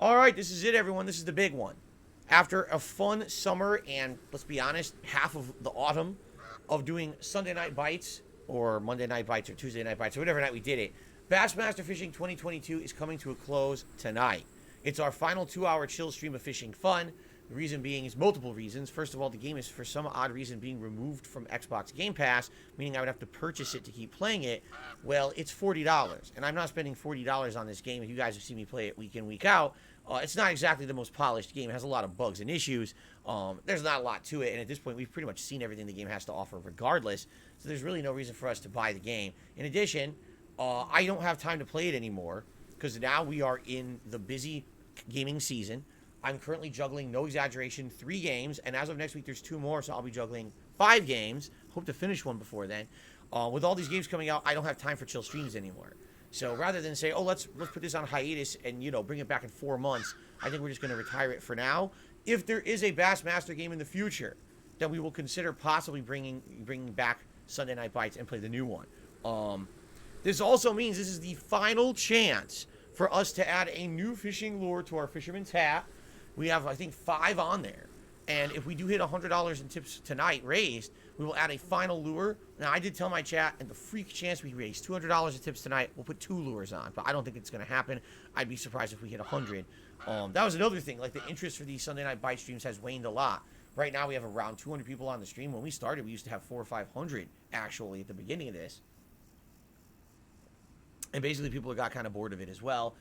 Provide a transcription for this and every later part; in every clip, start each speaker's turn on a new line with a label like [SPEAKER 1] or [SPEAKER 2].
[SPEAKER 1] All right, this is it, everyone. This is the big one. After a fun summer and, let's be honest, half of the autumn of doing Sunday night bites or Monday night bites or Tuesday night bites or whatever night we did it, Bassmaster Fishing 2022 is coming to a close tonight. It's our final 2-hour chill stream of fishing fun. The reason being is multiple reasons. First of all, the game is for some odd reason being removed from Xbox Game Pass, meaning I would have to purchase it to keep playing it. Well, it's $40, and I'm not spending $40 on this game. If you guys have seen me play it week in, week out, it's not exactly the most polished game. It has a lot of bugs and issues. There's not a lot to it, and at this point, we've pretty much seen everything the game has to offer regardless, so there's really no reason for us to buy the game. In addition, I don't have time to play it anymore, because now we are in the busy gaming season. I'm currently juggling, no exaggeration, 3 games, and as of next week, there's 2 more, so I'll be juggling 5 games. Hope to finish one before then. With all these games coming out, I don't have time for chill streams anymore. So rather than say, oh, let's put this on hiatus and, bring it back in 4 months, I think we're just going to retire it for now. If there is a Bassmaster game in the future, then we will consider possibly bringing back Sunday Night Bites and play the new one. This also means this is the final chance for us to add a new fishing lure to our Fisherman's Hat. We have, I think, 5 on there. And if we do hit $100 in tips tonight raised, we will add a final lure. Now, I did tell my chat, and the freak chance we raise $200 in tips tonight, we'll put 2 lures on. But I don't think it's going to happen. I'd be surprised if we hit 100. That was another thing. Like, the interest for these Sunday Night Bite streams has waned a lot. Right now, we have around 200 people on the stream. When we started, we used to have 400 or 500, actually, at the beginning of this. And basically, people got kind of bored of it as well.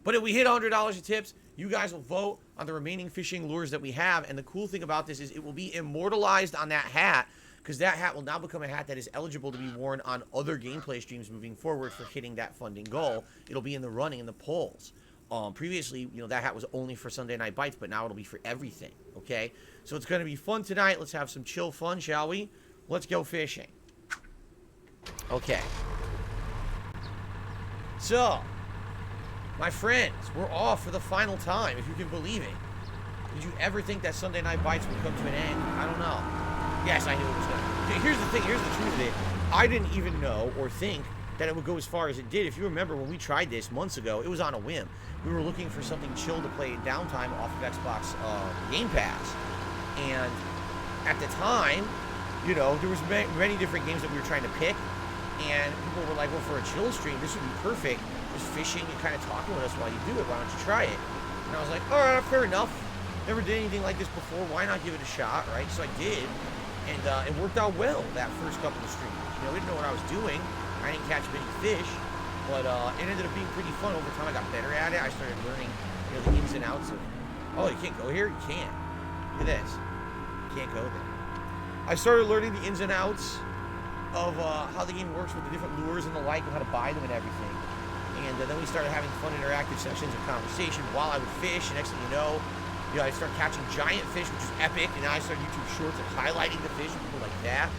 [SPEAKER 1] But if we hit $100 in tips, you guys will vote on the remaining fishing lures that we have. And the cool thing about this is it will be immortalized on that hat, because that hat will now become a hat that is eligible to be worn on other gameplay streams moving forward for hitting that funding goal. It'll be in the running in the polls. Previously, that hat was only for Sunday Night Bites, but now it'll be for everything, okay? So it's going to be fun tonight. Let's have some chill fun, shall we? Let's go fishing. Okay. So, my friends, we're off for the final time, if you can believe it. Did you ever think that Sunday Night Bites would come to an end? I don't know. Yes, I knew it was going to. Here's the thing. Here's the truth of it. I didn't even know or think that it would go as far as it did. If you remember when we tried this months ago, it was on a whim. We were looking for something chill to play downtime off of Xbox Game Pass. And at the time, there was many different games that we were trying to pick. And people were like, well, for a chill stream, this would be perfect. Just fishing and kind of talking with us while you do it. Why don't you try it? And I was like, all right, fair enough. Never did anything like this before. Why not give it a shot, right? So I did. And it worked out well that first couple of streams. I didn't know what I was doing. I didn't catch many fish. But it ended up being pretty fun. Over time, I got better at it. I started learning the ins and outs of it. Oh, you can't go here? You can't. Look at this. You can't go there. I started learning the ins and outs of how the game works with the different lures and the like, and how to buy them and everything. And then we started having fun interactive sessions of conversation while I would fish. And next thing you know, I started catching giant fish, which is epic. And now I started YouTube shorts and highlighting the fish and people like that.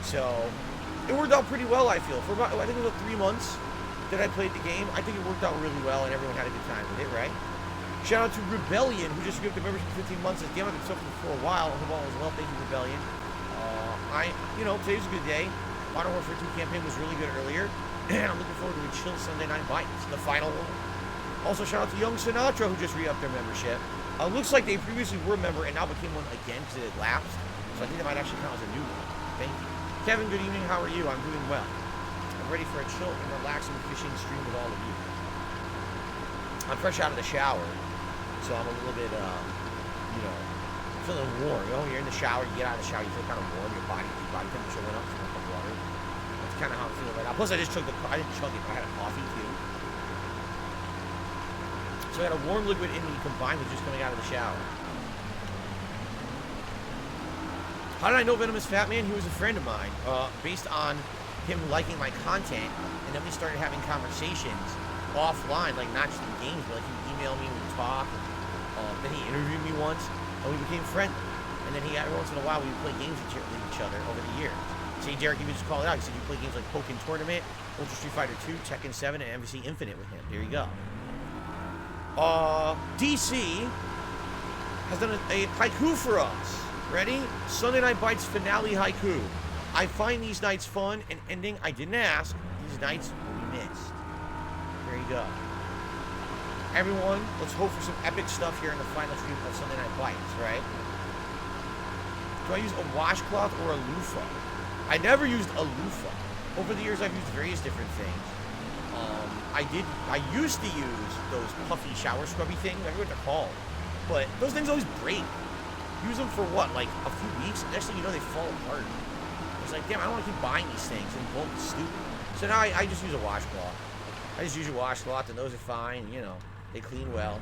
[SPEAKER 1] So it worked out pretty well, I feel. For about, I think it was about 3 months that I played the game. I think it worked out really well, and everyone had a good time with it, right? Shout out to Rebellion, who just gave the membership for 15 months. Says, damn, I've been suffering for a while. I hope all is well. Thank you, Rebellion. Today's a good day. Modern Warfare 2 campaign was really good earlier, and I'm looking forward to a chill Sunday Night Bites, the final one. Also, shout out to Young Sinatra, who just re-upped their membership. Looks like they previously were a member and now became one again because it had lapsed. So I think that might actually count as a new one. Thank you. Kevin, good evening. How are you? I'm doing well. I'm ready for a chill and relaxing fishing stream with all of you. I'm fresh out of the shower, so I'm a little bit, feeling warm. You're in the shower, you get out of the shower, you feel kind of warm. Your body temperature went up from the water. That's kind of how I'm feeling right now. Plus, I didn't chug it, but I had a coffee too. So I had a warm liquid in me combined with just coming out of the shower. How did I know Venomous Fat Man? He was a friend of mine, based on him liking my content, and then we started having conversations offline, like not just in games, but like he would email me, we would talk. Then he interviewed me once, and we became friendly. And then every once in a while, we would play games with each other over the years. See, Derek, you could just call it out. He said you play games like Pokken Tournament, Ultra Street Fighter 2, Tekken 7, and MVC Infinite with him. There you go. DC has done a haiku for us. Ready? Sunday Night Bites finale haiku. I find these nights fun and ending I didn't ask. These nights will be missed. There you go. everyone, let's hope for some epic stuff here in the final stream of Sunday Night Bites, right? Do I use a washcloth or a loofah? I never used a loofah. Over the years, I've used various different things. I used to use those puffy shower scrubby things. I forget what they're called. But those things always break. Use them for what, like a few weeks? Next thing you know, they fall apart. It's like, damn, I don't want to keep buying these things and bulk is stupid. So now I just use a washcloth. I just use a washcloth and those are fine, you know. They clean well.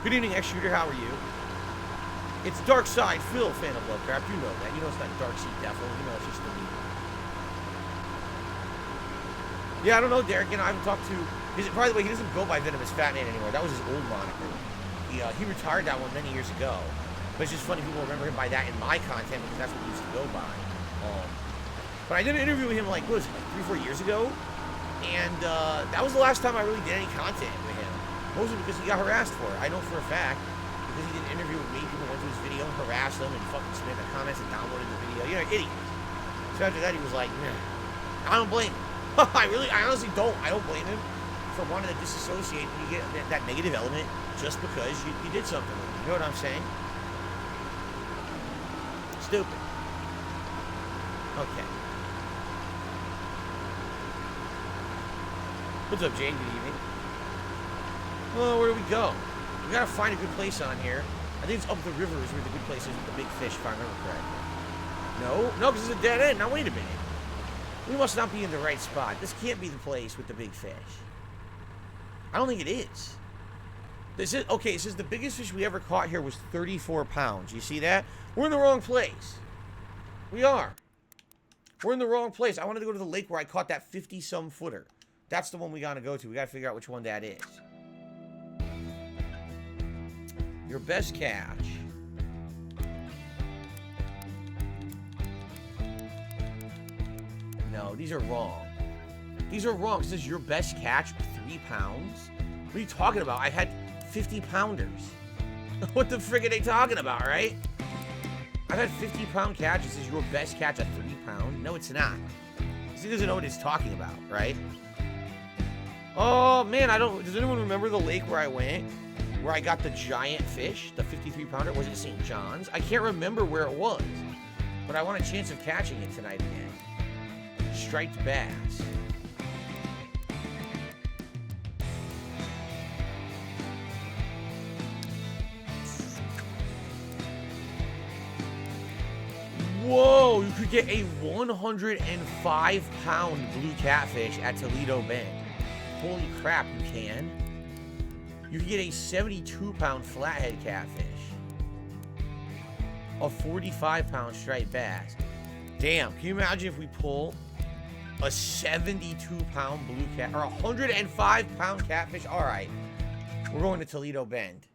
[SPEAKER 1] Good evening, X-Shooter. How are you? It's Dark Side Phil, fan of Lovecraft. You know that. You know it's not Dark Sea Devil. You know it's just the meat. Yeah, I don't know, Derek. You know, I haven't talked to... By the way, he doesn't go by Venomous Fat Man anymore. That was his old moniker. He retired that one many years ago. But it's just funny people remember him by that in my content because that's what he used to go by. But I did an interview with him, like, what was it, like 3 or 4 years ago? And that was the last time I really did any content with him. Mostly because he got harassed for it. I know for a fact. Because he did an interview with me, people went to his video and harassed him and fucking spammed the comments and downloaded the video. You're an idiot. So after that, he was like, nah, I don't blame him. I honestly don't. I don't blame him for wanting to disassociate and you get that negative element just because you did something with him. You know what I'm saying? Stupid. Okay. What's up, Jane? Good evening. Well, where do we go? We gotta find a good place on here. I think it's up the river is where the good place is with the big fish, if I remember correctly. No, because it's a dead end. Now, wait a minute. We must not be in the right spot. This can't be the place with the big fish. I don't think it is. This is okay, it says the biggest fish we ever caught here was 34 pounds. You see that? We're in the wrong place. We are. We're in the wrong place. I wanted to go to the lake where I caught that 50-some footer. That's the one we gotta go to. We gotta figure out which one that is. Your best catch. No, these are wrong. These are wrong. It says your best catch, 3 pounds. What are you talking about? I had 50-pounders. What the frig are they talking about, right? I've had 50-pound catches. This is your best catch at 3 pounds. No, it's not. He doesn't know what he's talking about, right? Oh, man, does anyone remember the lake where I went? Where I got the giant fish, the 53-pounder? Was it St. John's? I can't remember where it was. But I want a chance of catching it tonight again. Striped bass. Whoa, you could get a 105-pound blue catfish at Toledo Bend. Holy crap, you can. You can get a 72-pound flathead catfish. A 45-pound striped bass. Damn, can you imagine if we pull a 72-pound blue cat, or a 105-pound catfish? All right, we're going to Toledo Bend.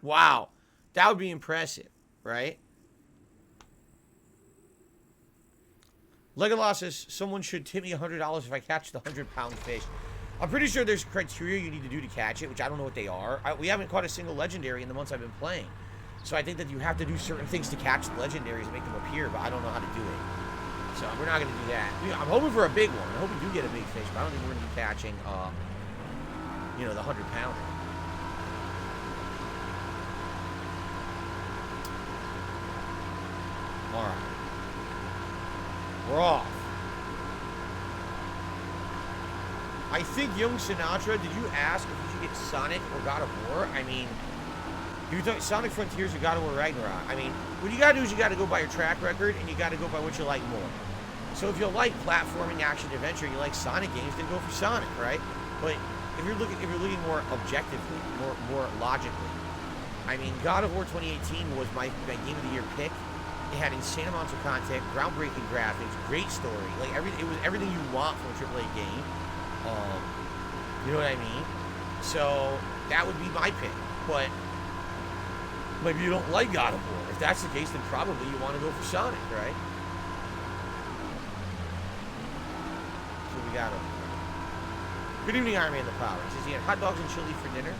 [SPEAKER 1] Wow, that would be impressive, right? Legolas says, someone should tip me $100 if I catch the 100-pound fish. I'm pretty sure there's criteria you need to do to catch it, which I don't know what they are. We haven't caught a single legendary in the months I've been playing. So I think that you have to do certain things to catch the legendaries and make them appear, but I don't know how to do it. So we're not going to do that. I'm hoping for a big one. I hope we do get a big fish, but I don't think we're going to be catching, you know, the 100-pounder. All right. We're off. I think Young Sinatra, did you ask if you should get Sonic or God of War? I mean, you thought Sonic Frontiers or God of War Ragnarok. I mean, what you gotta do is you gotta go by your track record and you gotta go by what you like more. So if you like platforming, action, adventure, and you like Sonic games, then go for Sonic, right? But if you're looking more objectively, more logically, I mean, God of War 2018 was my game of the year pick. It had insane amounts of content, groundbreaking graphics, great story. Like it was everything you want from a AAA game. You know what I mean? So that would be my pick. But maybe you don't like God of War. If that's the case, then probably you want to go for Sonic, right? So we got him. Good evening, Iron Man the Power. He says he had hot dogs and chili for dinner.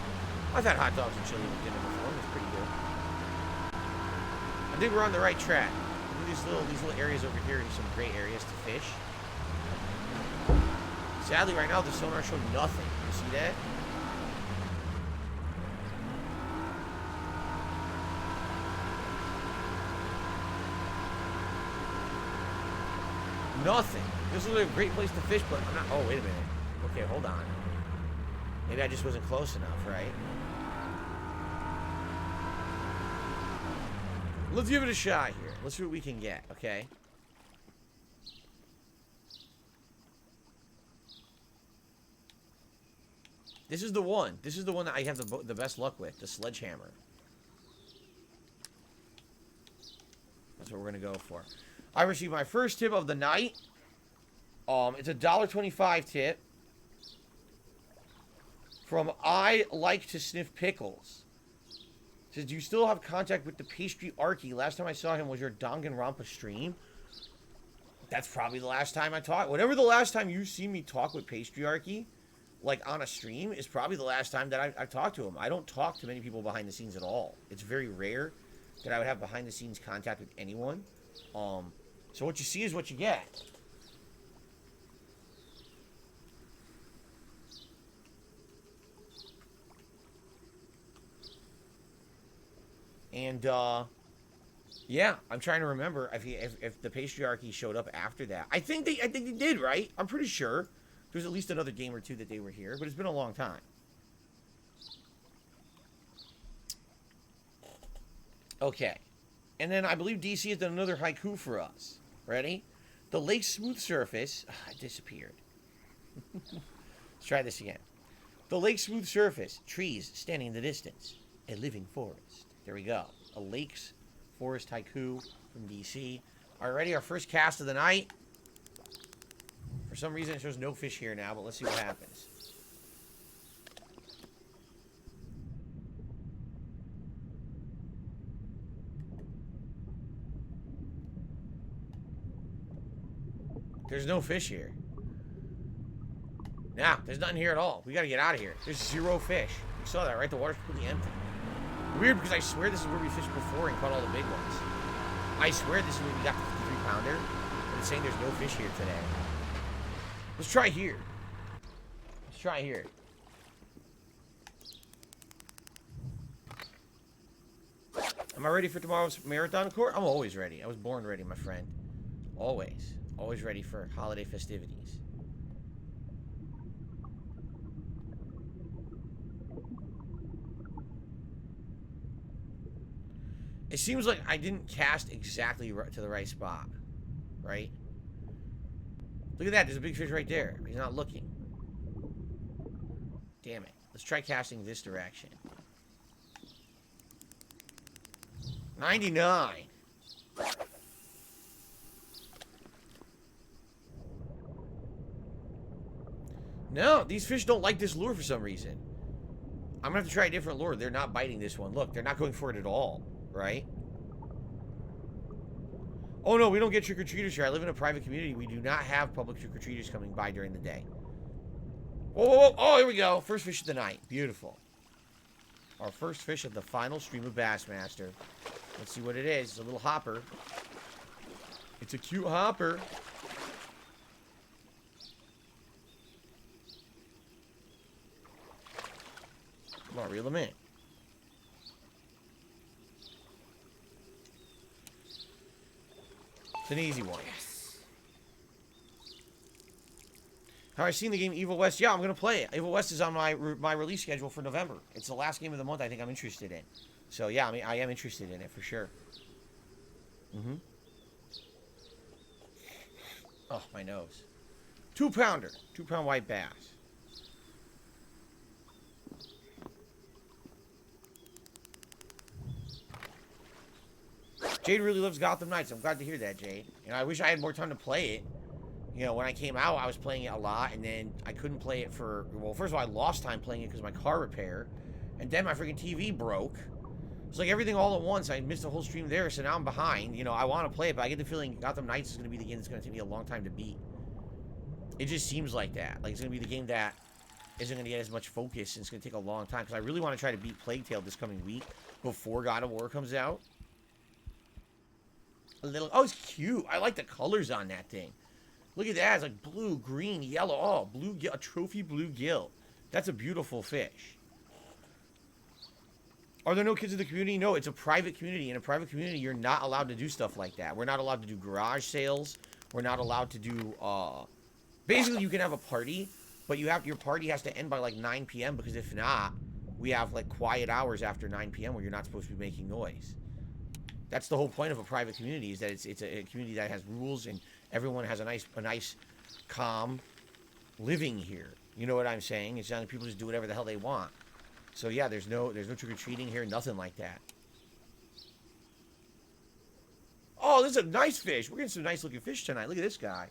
[SPEAKER 1] I've had hot dogs and chili with dinner before. It's pretty good. I think we're on the right track. These little areas over here are some great areas to fish. Sadly, right now, the sonar showed nothing. You see that? Nothing. This is a great place to fish, but I'm not... Oh, wait a minute. Okay, hold on. Maybe I just wasn't close enough, right? Let's give it a shot here. Let's see what we can get, okay? This is the one. This is the one that I have the best luck with. The sledgehammer. That's what we're going to go for. I received my first tip of the night. It's a $1.25 tip. From I Like to Sniff Pickles. It says, do you still have contact with the pastry Arky? Last time I saw him was your Danganronpa stream. That's probably the last time I talked. Whatever the last time you see me talk with pastry Arky, like on a stream, is probably the last time that I've talked to him. I don't talk to many people behind the scenes at all. It's very rare that I would have behind the scenes contact with anyone. So what you see is what you get. And, yeah, I'm trying to remember if the patriarchy showed up after that. I think they did, right? I'm pretty sure. There's at least another game or two that they were here, but it's been a long time. Okay. And then I believe DC has done another haiku for us. Ready? The lake's smooth surface... it disappeared. Let's try this again. The lake's smooth surface. Trees standing in the distance. A living forest. There we go. A lake's forest haiku from DC. Alrighty, our first cast of the night. For some reason, it shows no fish here now, but let's see what happens. There's no fish here. Nah, there's nothing here at all. We gotta get out of here. There's zero fish. You saw that, right? The water's completely empty. Weird, because I swear this is where we fished before and caught all the big ones. I swear this is where we got the 53-pounder. But it's saying there's no fish here today. Let's try here. Let's try here. Am I ready for tomorrow's marathon court? I'm always ready. I was born ready, my friend. Always. Always ready for holiday festivities. It seems like I didn't cast exactly to the right spot. Right? Look at that. There's a big fish right there. He's not looking. Damn it. Let's try casting this direction. 99. No, these fish don't like this lure for some reason. I'm gonna have to try a different lure. They're not biting this one. Look, they're not going for it at all. Right? Oh no, we don't get trick-or-treaters here. I live in a private community. We do not have public trick-or-treaters coming by during the day. Whoa, whoa, whoa. Oh, here we go. First fish of the night. Beautiful. Our first fish of the final stream of Bassmaster. Let's see what it is. It's a little hopper. It's a cute hopper. Come on, reel them in. It's an easy one. Yes. Have I seen the game Evil West? Yeah, I'm going to play it. Evil West is on my release schedule for November. It's the last game of the month I think I'm interested in. So, yeah, I mean, I am interested in it for sure. Mm-hmm. Oh, my nose. 2-pounder. 2-pound white bass. Jade really loves Gotham Knights. I'm glad to hear that, Jade. You know, I wish I had more time to play it. You know, when I came out, I was playing it a lot, and then I couldn't play it for... Well, first of all, I lost time playing it because of my car repair, and then my freaking TV broke. It's like everything all at once. I missed the whole stream there, so now I'm behind. You know, I want to play it, but I get the feeling Gotham Knights is going to be the game that's going to take me a long time to beat. It just seems like that. Like, it's going to be the game that isn't going to get as much focus, and it's going to take a long time, because I really want to try to beat Plague Tale this coming week before God of War comes out. A little... Oh, it's cute. I like the colors on that thing. Look at that. It's like blue, green, yellow. Oh, blue gill, a trophy blue gill. That's a beautiful fish. Are there no kids in the community? No, it's a private community. In a private community, you're not allowed to do stuff like that. We're not allowed to do garage sales. We're not allowed to do, basically you can have a party, but your party has to end by like 9 p.m. because if not, we have like quiet hours after 9 p.m. where you're not supposed to be making noise. That's the whole point of a private community, is that it's a community that has rules and everyone has a nice, calm living here. You know what I'm saying? It's not that people just do whatever the hell they want. So yeah, there's no trick-or-treating here, nothing like that. Oh, this is a nice fish. We're getting some nice looking fish tonight. Look at this guy.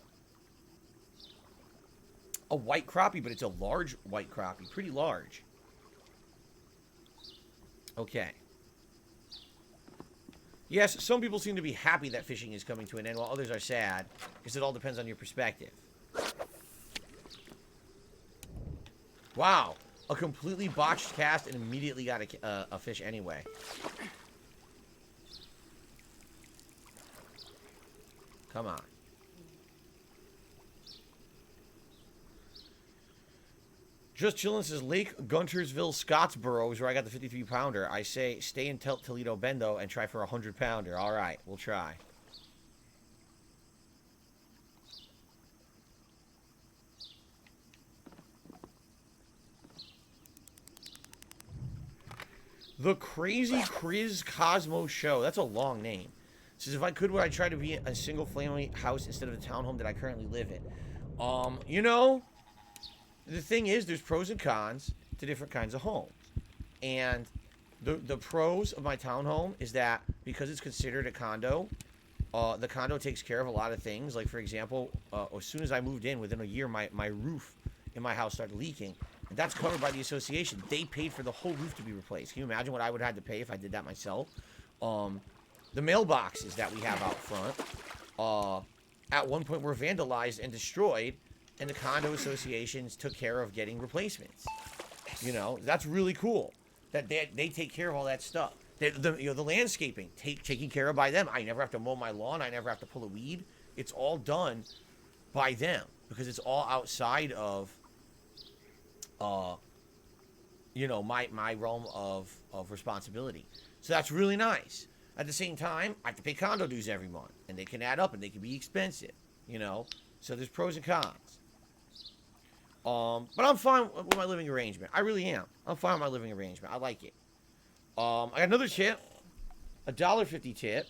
[SPEAKER 1] A white crappie, but it's a large white crappie. Pretty large. Okay. Yes, some people seem to be happy that fishing is coming to an end, while others are sad, because it all depends on your perspective. Wow. A completely botched cast and immediately got a fish anyway. Come on. Just chillin' says Lake Guntersville, Scottsboro is where I got the 53 pounder. I say stay in Toledo Bend though and try for a 100 pounder. All right, we'll try. The Crazy Criz Cosmo Show. That's a long name. It says, if I could, would I try to be a single family house instead of the townhome that I currently live in? You know, the thing is, there's pros and cons to different kinds of homes. And the pros of my townhome is that because it's considered a condo, the condo takes care of a lot of things. Like, for example, as soon as I moved in, within a year, my roof in my house started leaking. And that's covered by the association. They paid for the whole roof to be replaced. Can you imagine what I would have had to pay if I did that myself? The mailboxes that we have out front, at one point were vandalized and destroyed, and the condo associations took care of getting replacements. You know, that's really cool that they take care of all that stuff. The landscaping taken care of by them. I never have to mow my lawn. I never have to pull a weed. It's all done by them because it's all outside of you know, my realm of responsibility. So that's really nice. At the same time, I have to pay condo dues every month, and they can add up and they can be expensive, you know. So there's pros and cons. But I'm fine with my living arrangement. I really am. I'm fine with my living arrangement. I like it. I got another tip, $1.50 tip.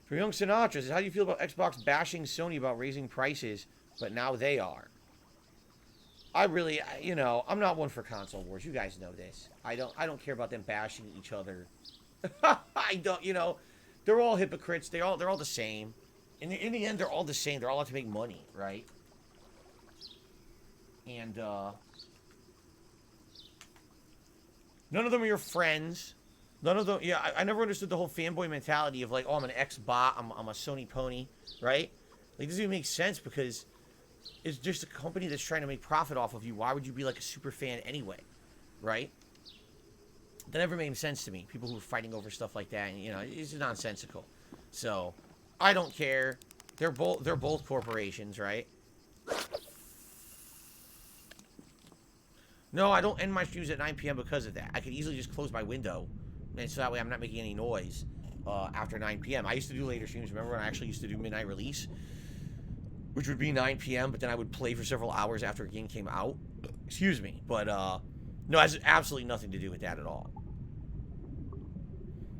[SPEAKER 1] From Young Sinatra says, how do you feel about Xbox bashing Sony about raising prices, but now they are? I really, you know, I'm not one for console wars. You guys know this. I don't care about them bashing each other. I don't, you know, they're all hypocrites. They're all the same. In the end, they're all the same. They're all out to make money, right? And none of them are your friends. None of them. Yeah, I never understood the whole fanboy mentality of like, oh, I'm an X-bot. I'm a Sony pony, right? Like, it doesn't even make sense because it's just a company that's trying to make profit off of you. Why would you be like a super fan anyway, right? That never made sense to me. People who are fighting over stuff like that, and, you know, it's nonsensical. So I don't care. They're both corporations, right? No, I don't end my streams at 9 p.m. because of that. I could easily just close my window, and so that way I'm not making any noise after 9 p.m. I used to do later streams. Remember when I actually used to do midnight release? Which would be 9 p.m., but then I would play for several hours after a game came out. Excuse me. But, no, it has absolutely nothing to do with that at all.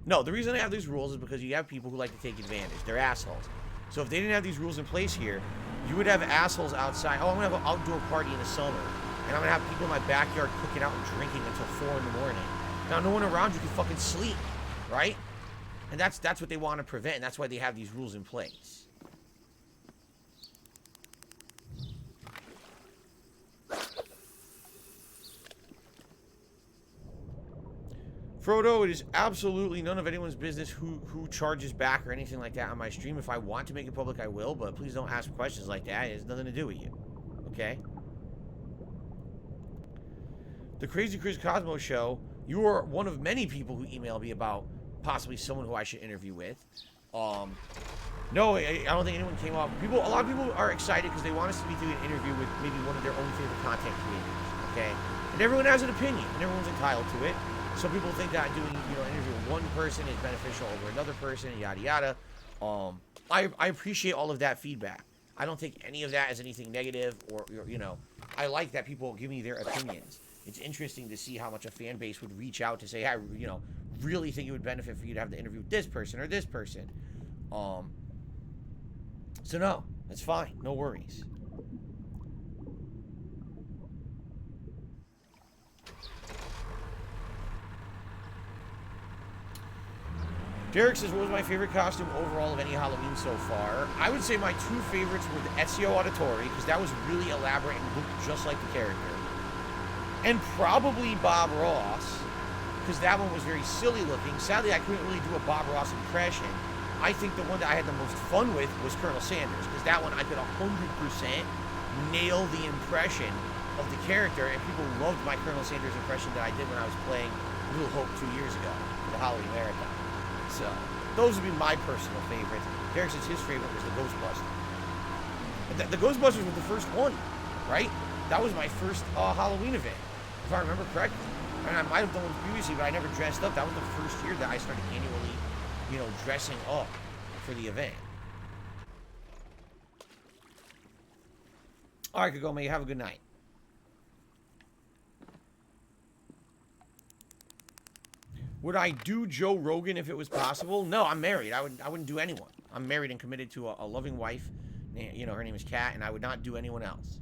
[SPEAKER 1] No, the reason I have these rules is because you have people who like to take advantage. They're assholes. So if they didn't have these rules in place here, you would have assholes outside. Oh, I'm going to have an outdoor party in the summer. And I'm going to have people in my backyard cooking out and drinking until 4 in the morning. Now, no one around you can fucking sleep, right? And that's what they want to prevent, and that's why they have these rules in place. Frodo, it is absolutely none of anyone's business who charges back or anything like that on my stream. If I want to make it public, I will, but please don't ask questions like that. It has nothing to do with you. Okay? The Crazy Chris Cosmo Show, you are one of many people who email me about possibly someone who I should interview with. No, I don't think anyone came up. A lot of people are excited because they want us to be doing an interview with maybe one of their own favorite content creators, okay? And everyone has an opinion, and everyone's entitled to it. Some people think that doing, an interview with one person is beneficial over another person, yada yada. I appreciate all of that feedback. I don't think any of that is anything negative, or I like that people give me their opinions. It's interesting to see how much a fan base would reach out to say, I really think it would benefit for you to have the interview with this person or this person. So no, it's fine. No worries. Derek says, what was my favorite costume overall of any Halloween so far? I would say my two favorites were the Ezio Auditore, because that was really elaborate and looked just like the character. And probably Bob Ross, because that one was very silly looking. Sadly, I couldn't really do a Bob Ross impression. I think the one that I had the most fun with was Colonel Sanders, because that one I could 100% nail the impression of the character, and people loved my Colonel Sanders impression that I did when I was playing Little Hope 2 years ago for the Halloween Marathon. So, those would be my personal favorites. Derek says his favorite was the Ghostbusters. The Ghostbusters was the first one, right? That was my first Halloween event, if I remember correctly. I mean, I might have done one previously, but I never dressed up. That was the first year that I started annually, dressing up for the event. All right, Kagome, have a good night. Would I do Joe Rogan if it was possible? No, I'm married. I wouldn't do anyone. I'm married and committed to a loving wife. Her name is Kat, and I would not do anyone else.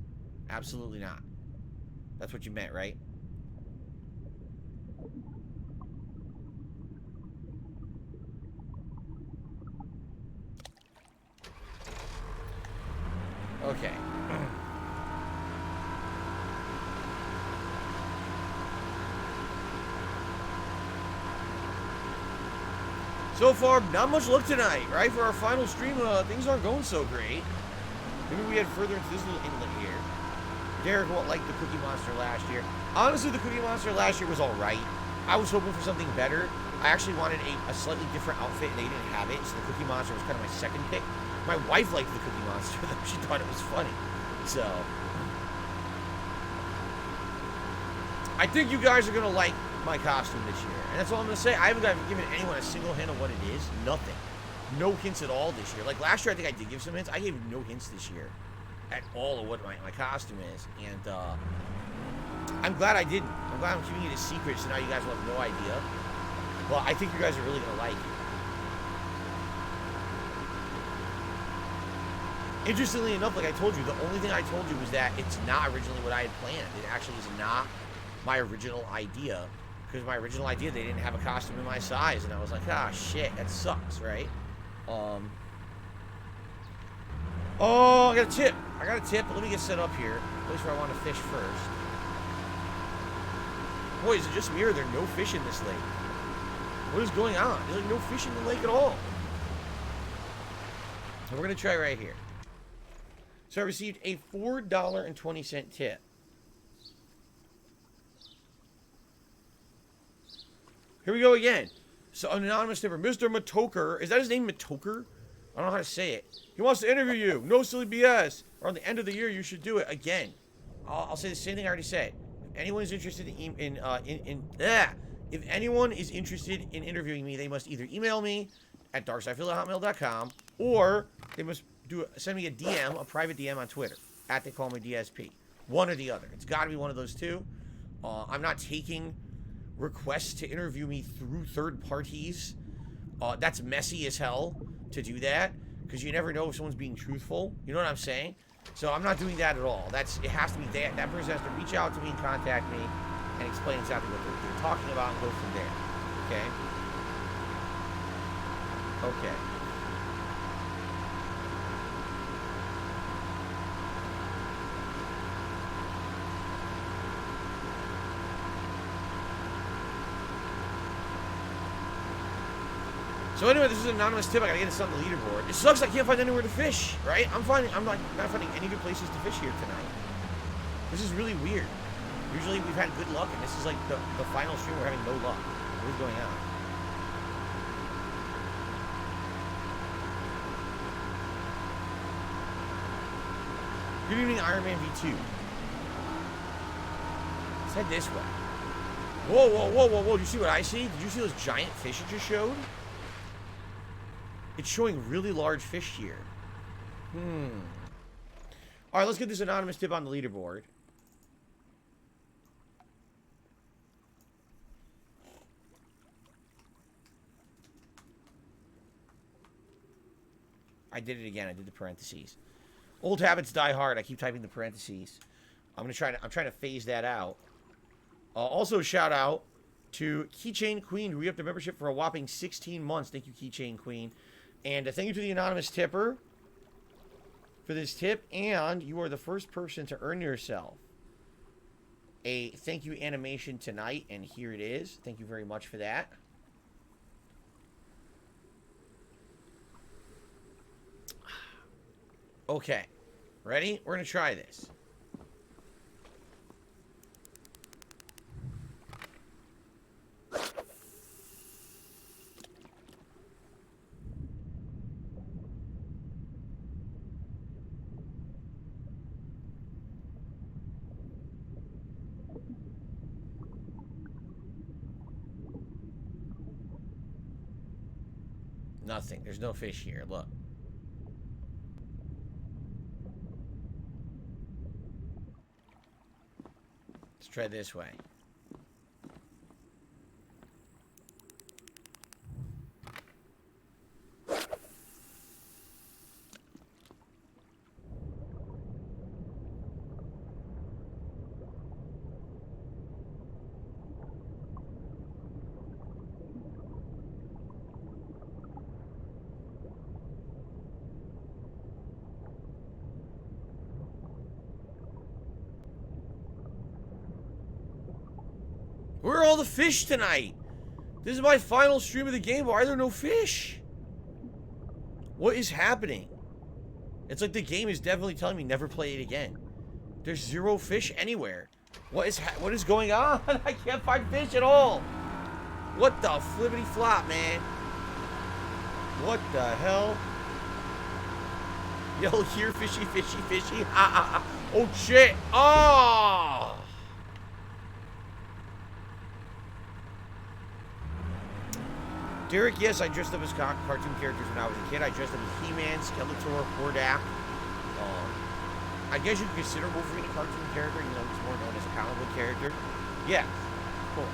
[SPEAKER 1] Absolutely not. That's what you meant, right? Okay. So far, not much luck tonight, right? For our final stream, things aren't going so great. Maybe we head further into this little inlet here. Derek won't like the Cookie Monster last year. Honestly, the Cookie Monster last year was alright. I was hoping for something better. I actually wanted a slightly different outfit, and they didn't have it, so the Cookie Monster was kind of my second pick. My wife liked the Cookie Monster, though. She thought it was funny. So, I think you guys are going to like my costume this year. And that's all I'm going to say. I haven't given anyone a single hint of what it is. Nothing. No hints at all this year. Like last year, I think I did give some hints. I gave no hints this year at all of what my costume is. And I'm glad I didn't. I'm glad I'm keeping it a secret, so now you guys will have no idea. Well, I think you guys are really going to like it. Interestingly enough, like I told you, the only thing I told you was that it's not originally what I had planned. It actually is not my original idea. Because my original idea, they didn't have a costume in my size. And I was like, ah, shit, that sucks, right? Oh, I got a tip. But let me get set up here. Place where I want to fish first. Boy, is it just me or are there no fish in this lake? What is going on? There's like no fish in the lake at all. So we're going to try right here. So I received a $4.20 tip. Here we go again. So an anonymous tipper, Mr. Matoker. Is that his name, Matoker? I don't know how to say it. He wants to interview you. No silly BS. Or on the end of the year, you should do it again. I'll say the same thing I already said. If anyone is interested if anyone is interested in interviewing me, they must either email me at darksidefield@hotmail.com or they must send me a DM, a private DM on Twitter at they call me DSP. One or the other. It's got to be one of those two. I'm not taking requests to interview me through third parties. That's messy as hell to do that because you never know if someone's being truthful. You know what I'm saying? So I'm not doing that at all. It has to be that person has to reach out to me and contact me and explain exactly what they're talking about and go from there. Okay? Okay. So anyway, this is an anonymous tip. I gotta get this on the leaderboard. It sucks I can't find anywhere to fish, right? I'm not finding any good places to fish here tonight. This is really weird. Usually we've had good luck, and this is like the final stream we're having no luck. What is going on? Good evening, Iron Man V2. Let's head this way. Whoa, whoa, whoa, whoa, whoa. Did you see what I see? Did you see those giant fish it just showed? It's showing really large fish here. Alright, let's get this anonymous tip on the leaderboard. I did it again. I did the parentheses. Old habits die hard. I keep typing the parentheses. I'm trying to phase that out. Also, shout out to Keychain Queen, who re-upped the membership for a whopping 16 months. Thank you, Keychain Queen. And thank you to the anonymous tipper for this tip. And you are the first person to earn yourself a thank you animation tonight. And here it is. Thank you very much for that. Okay. Ready? We're going to try this. Nothing. There's no fish here. Look. Let's try this way. Where are all the fish tonight? This is my final stream of the game. Why are there no fish? What is happening? It's like the game is definitely telling me never play it again. There's zero fish anywhere. What is going on? I can't find fish at all. What the flippity flop, man? What the hell? Yo, here, fishy, fishy, fishy. Oh, shit. Oh! Derek, yes, I dressed up as cartoon characters when I was a kid. I dressed up as He-Man, Skeletor, Hordak. I guess you could consider Wolverine a cartoon character, you know, he's more known as a comic book character. Yes, of course.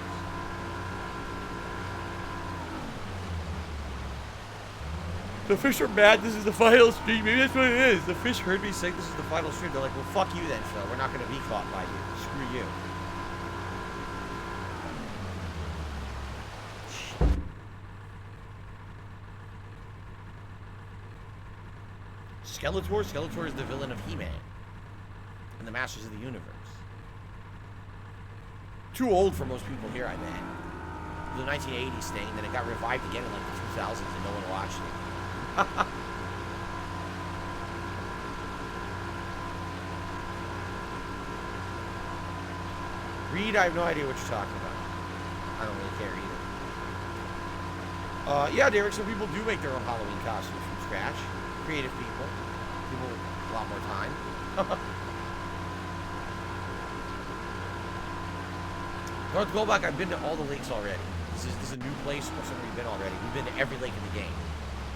[SPEAKER 1] The fish are mad, this is the final stream. Maybe that's what it is. The fish heard me say this is the final stream. They're like, well, fuck you then, Phil. We're not going to be caught by you. Screw you. Skeletor? Skeletor is the villain of He-Man and the Masters of the Universe. Too old for most people here, I bet. The 1980s thing, then it got revived again in like the 2000s and no one watched it. Reed, I have no idea what you're talking about. I don't really care either. Yeah, Derek, some people do make their own Halloween costumes from scratch. Creative people. People with a lot more time. North Goldbach, I've been to all the lakes already. This is a new place for somewhere we've been already. We've been to every lake in the game.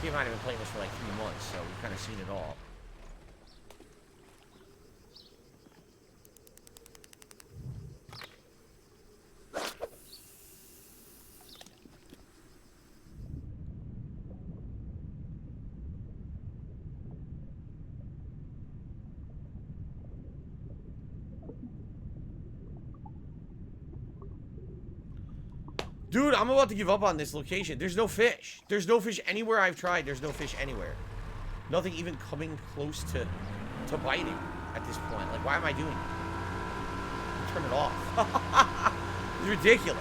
[SPEAKER 1] Steve and I have been playing this for like 3 months, so we've kind of seen it all. Dude, I'm about to give up on this location. There's no fish. There's no fish anywhere I've tried. There's no fish anywhere. Nothing even coming close to biting at this point. Like, why am I doing it? Turn it off. It's ridiculous.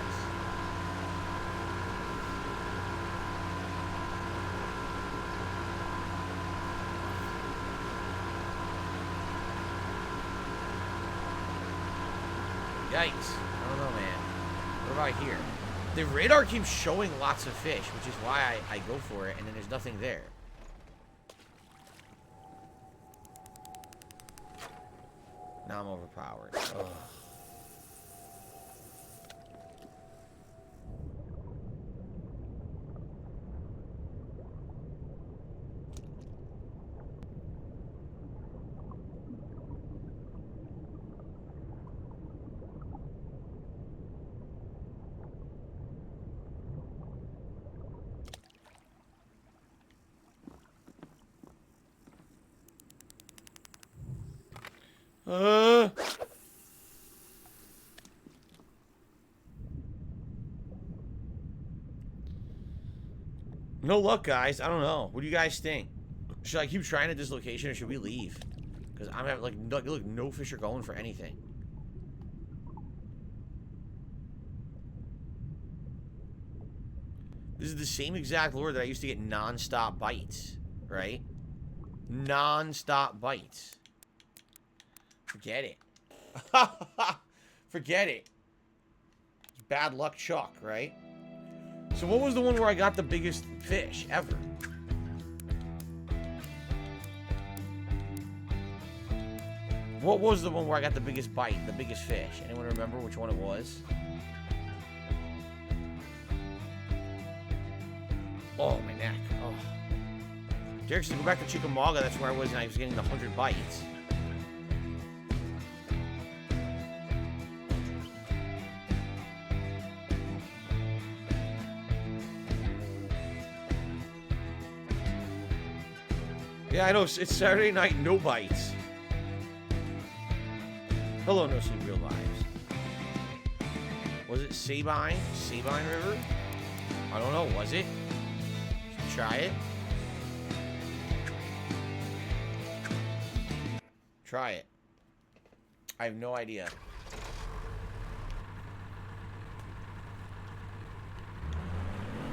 [SPEAKER 1] Yikes. I don't know, man. What about here? The radar keeps showing lots of fish, which is why I go for it, and then there's nothing there. Now I'm overpowered. Ugh. No luck, guys. I don't know. What do you guys think? Should I keep trying at this location, or should we leave? Because I'm having, like, look, no fish are going for anything. This is the same exact lure that I used to get non-stop bites, right? Non-stop bites. Forget it. Forget it. It's bad luck Chuck, right? So what was the one where I got the biggest fish ever? What was the one where I got the biggest bite, the biggest fish? Anyone remember which one it was? Oh, my neck. Oh. Derek said, go back to Chickamauga. That's where I was, and I was getting the 100 bites. Yeah, I know. It's Saturday night, no bites. Hello, No Sleep Real Lives. Was it Sabine? Sabine River? I don't know. Was it? Should try it. Try it. I have no idea.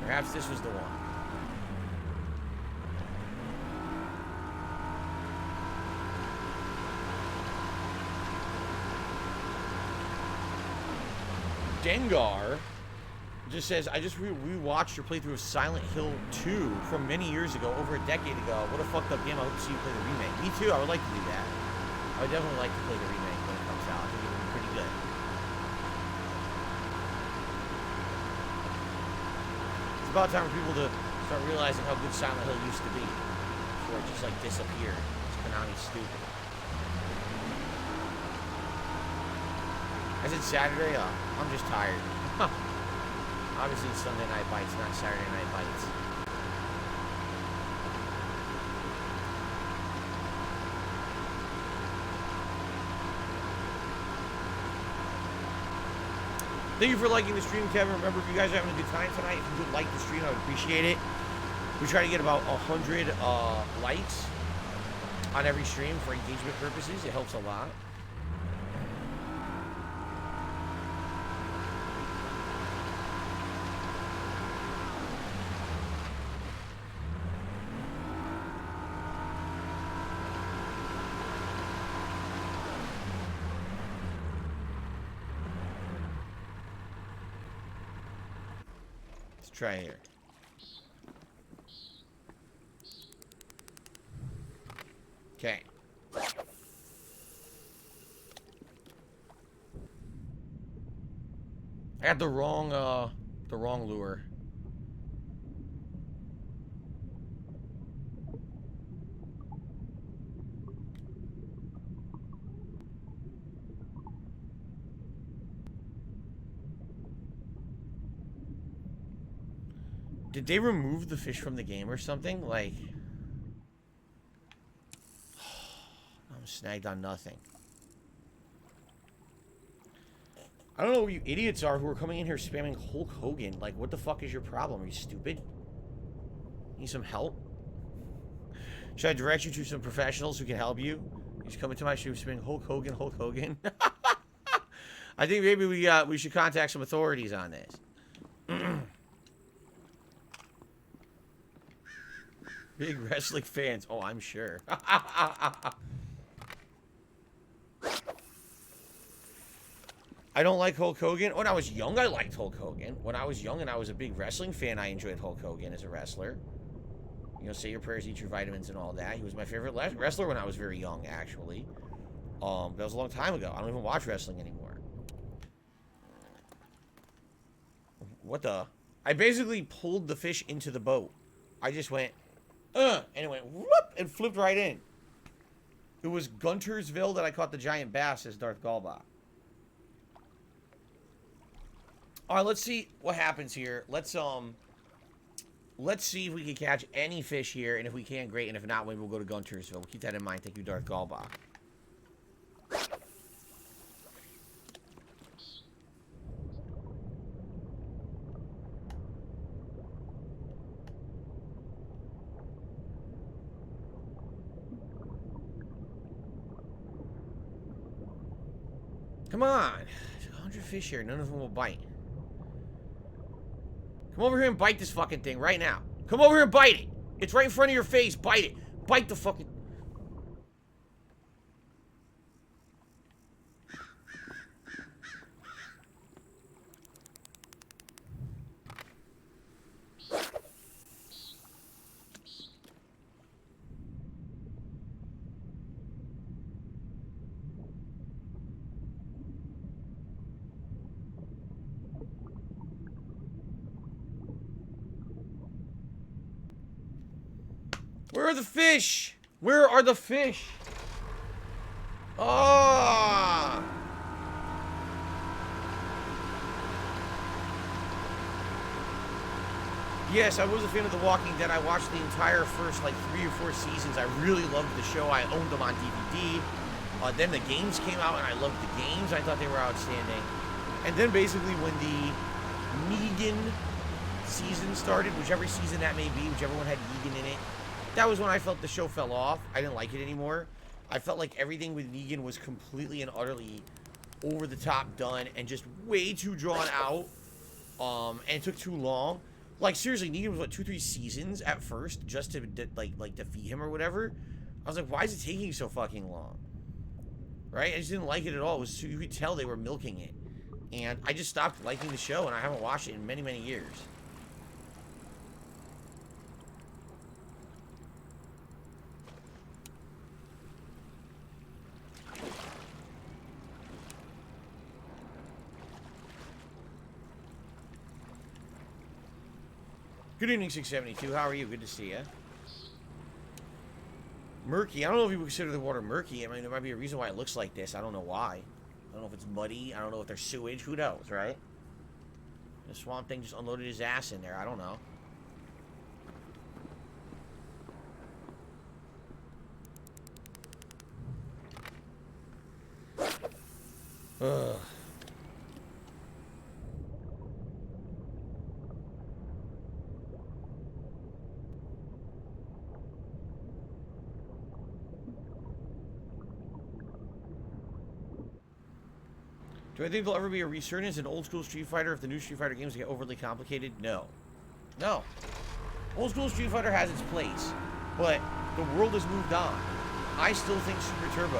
[SPEAKER 1] Perhaps this was the one. Dengar just says, I just rewatched your playthrough of Silent Hill 2 from many years ago, over a decade ago. What a fucked up game. I hope to see you play the remake. Me too. I would like to do that. I would definitely like to play the remake when it comes out. I think it would be pretty good. It's about time for people to start realizing how good Silent Hill used to be before it just like disappeared. It's Konami's stupid. I said Saturday? I'm just tired. Obviously it's Sunday Night Bites, not Saturday Night Bites. Thank you for liking the stream, Kevin. Remember, if you guys are having a good time tonight, if you would like the stream, I would appreciate it. We try to get about 100 likes on every stream for engagement purposes. It helps a lot. Try here. Okay. I got the wrong lure. Did they remove the fish from the game or something? Like, I'm snagged on nothing. I don't know what you idiots are who are coming in here spamming Hulk Hogan. Like, what the fuck is your problem? Are you stupid? Need some help? Should I direct you to some professionals who can help you? He's coming to my stream spamming Hulk Hogan, Hulk Hogan. I think maybe we should contact some authorities on this. Big wrestling fans. Oh, I'm sure. I don't like Hulk Hogan. When I was young, I liked Hulk Hogan. When I was young and I was a big wrestling fan, I enjoyed Hulk Hogan as a wrestler. You know, say your prayers, eat your vitamins, and all that. He was my favorite wrestler when I was very young, actually. That was a long time ago. I don't even watch wrestling anymore. What the? I basically pulled the fish into the boat. I just went, and it went whoop and flipped right in. It was Guntersville that I caught the giant bass, as Darth Galbach. All right, let's see what happens here. Let's see if we can catch any fish here, and if we can, great. And if not, maybe we'll go to Guntersville. We'll keep that in mind. Thank you, Darth Galbach. Come on. There's 100 fish here. None of them will bite. Come over here and bite this fucking thing right now. Come over here and bite it. It's right in front of your face. Bite it. Bite the fucking... Where are the fish? Where are the fish? Ah! Yes, I was a fan of The Walking Dead. I watched the entire first, like, 3 or 4 seasons. I really loved the show. I owned them on DVD. Then the games came out, and I loved the games. I thought they were outstanding. And then basically when the Negan season started, whichever season that may be, whichever one had Negan in it, that was when I felt the show fell off. I didn't like it anymore. I felt like everything with Negan was completely and utterly over the top done and just way too drawn out. And it took too long. Like, seriously, Negan was, what, 2-3 seasons at first just to, like defeat him or whatever? I was like, why is it taking so fucking long? Right? I just didn't like it at all. It was too, you could tell they were milking it. And I just stopped liking the show, and I haven't watched it in many, many years. Good evening, 672. How are you? Good to see you. Murky. I don't know if you would consider the water murky. I mean, there might be a reason why it looks like this. I don't know why. I don't know if it's muddy. I don't know if there's sewage. Who knows, right? The Swamp Thing just unloaded his ass in there. I don't know. Ugh. Do I think there'll ever be a resurgence in old school Street Fighter if the new Street Fighter games get overly complicated? No. No. Old school Street Fighter has its place, but the world has moved on. I still think Super Street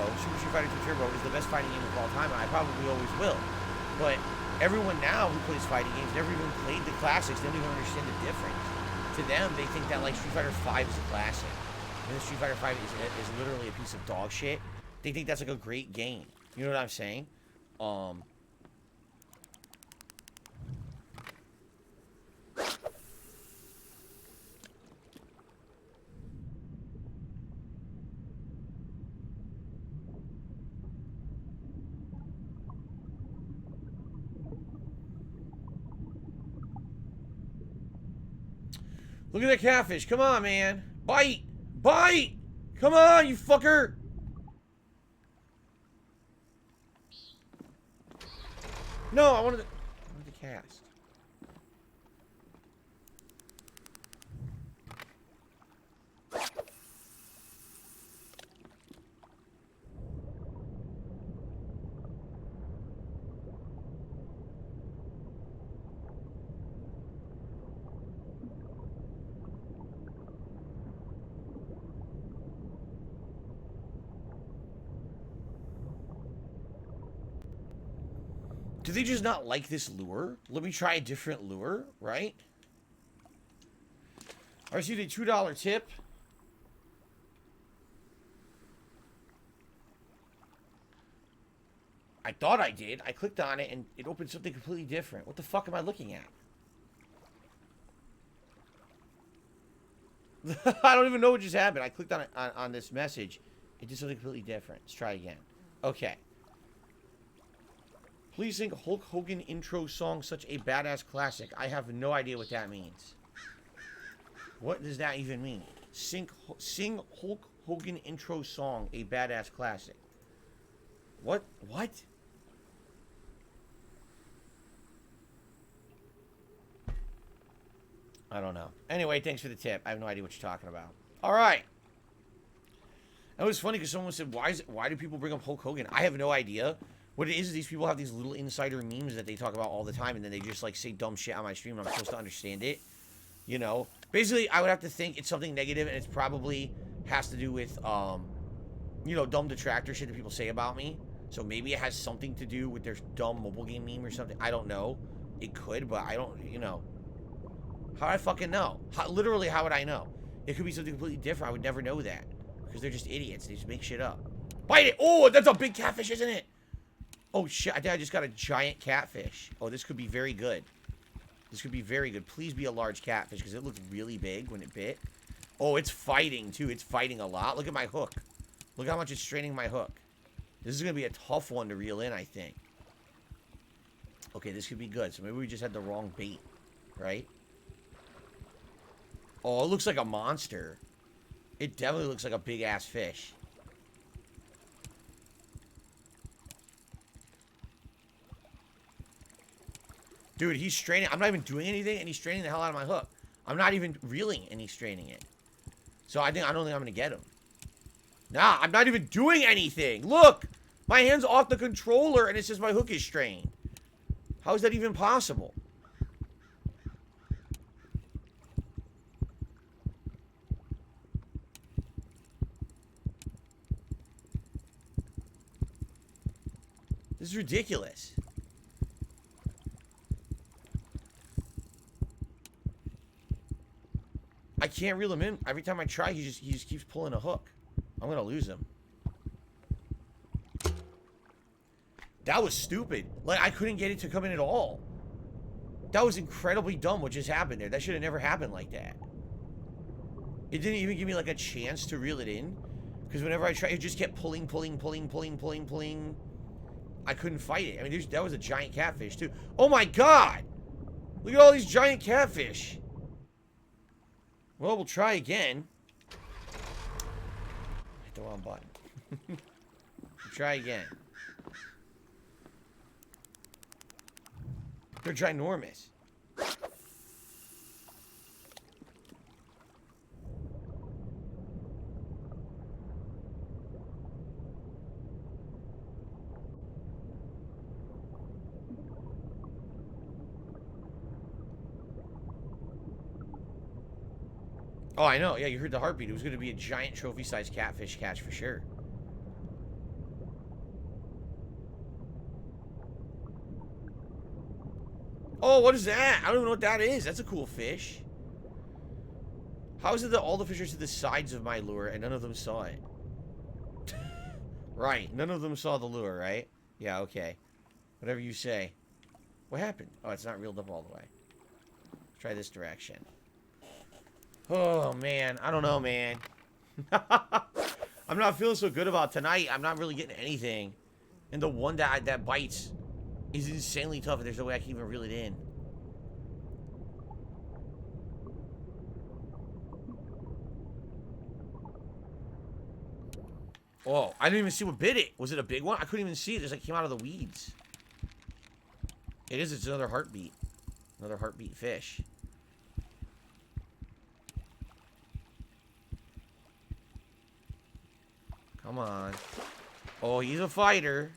[SPEAKER 1] Fighter 2 Turbo is the best fighting game of all time, and I probably always will. But everyone now who plays fighting games never even played the classics. They don't even understand the difference. To them, they think that, like, Street Fighter 5 is a classic. And Street Fighter 5 is literally a piece of dog shit. They think that's, like, a great game. You know what I'm saying? Look at that catfish. Come on, man. Bite. Bite. Come on, you fucker. No, I wanted to cast. Do they just not like this lure? Let me try a different lure, right? I received a $2 tip. I thought I did. I clicked on it and it opened something completely different. What the fuck am I looking at? I don't even know what just happened. I clicked on it on this message. It did something completely different. Let's try again. Okay. Please sing Hulk Hogan intro song, such a badass classic. I have no idea what that means. What does that even mean? Sing Hulk Hogan intro song, a badass classic. What? What? I don't know. Anyway, thanks for the tip. I have no idea what you're talking about. All right. That was funny because someone said, why do people bring up Hulk Hogan? I have no idea. What it is these people have these little insider memes that they talk about all the time, and then they just, like, say dumb shit on my stream, and I'm supposed to understand it. You know? Basically, I would have to think it's something negative, and it's probably has to do with, you know, dumb detractor shit that people say about me. So maybe it has something to do with their dumb mobile game meme or something. I don't know. It could, but I don't, you know. How would I fucking know? Literally, how would I know? It could be something completely different. I would never know that. Because they're just idiots. They just make shit up. Bite it! Oh, that's a big catfish, isn't it? Oh, shit. I think I just got a giant catfish. Oh, this could be very good. This could be very good. Please be a large catfish, because it looked really big when it bit. Oh, it's fighting, too. It's fighting a lot. Look at my hook. Look how much it's straining my hook. This is going to be a tough one to reel in, I think. Okay, this could be good. So maybe we just had the wrong bait, right? Oh, it looks like a monster. It definitely looks like a big-ass fish. Dude, he's straining. I'm not even doing anything, and he's straining the hell out of my hook. I'm not even reeling, and he's straining it. So I don't think I'm going to get him. Nah, I'm not even doing anything. Look! My hand's off the controller, and it says my hook is strained. How is that even possible? This is ridiculous. I can't reel him in. Every time I try, he just keeps pulling a hook. I'm gonna lose him. That was stupid. Like, I couldn't get it to come in at all. That was incredibly dumb what just happened there. That should have never happened like that. It didn't even give me, like, a chance to reel it in. Because whenever I tried, it just kept pulling. I couldn't fight it. I mean, that was a giant catfish, too. Oh, my God! Look at all these giant catfish. Well, we'll try again. Hit the wrong button. We'll try again. They're ginormous. Oh, I know. Yeah, you heard the heartbeat. It was going to be a giant trophy-sized catfish catch for sure. Oh, what is that? I don't even know what that is. That's a cool fish. How is it that all the fish are to the sides of my lure and none of them saw it? Right. None of them saw the lure, right? Yeah, okay. Whatever you say. What happened? Oh, it's not reeled up all the way. Let's try this direction. Oh, man. I don't know, man. I'm not feeling so good about tonight. I'm not really getting anything. And the one that bites is insanely tough, and there's no way I can even reel it in. Oh, I didn't even see what bit it. Was it a big one? I couldn't even see it. It just like came out of the weeds. It is. It's another heartbeat. Another heartbeat fish. Come on. Oh, he's a fighter.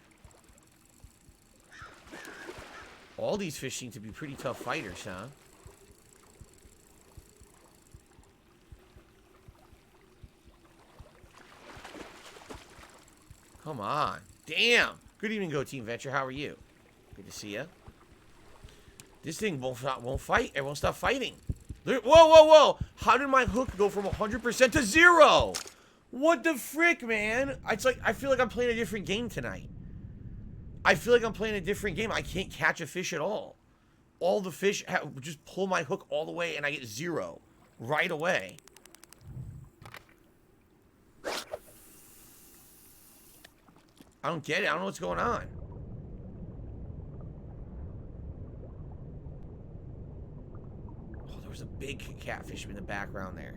[SPEAKER 1] All these fish seem to be pretty tough fighters, huh? Come on. Damn. Good evening, Go Team Venture. How are you? Good to see you. This thing won't fight. It won't stop fighting. Whoa. How did my hook go from 100% to 0? What the frick, man? It's like, I feel like I'm playing a different game tonight. I feel like I'm playing a different game. I can't catch a fish at all. All the fish just pull my hook all the way and I get 0 right away. I don't get it. I don't know what's going on. Oh, there was a big catfish in the background there.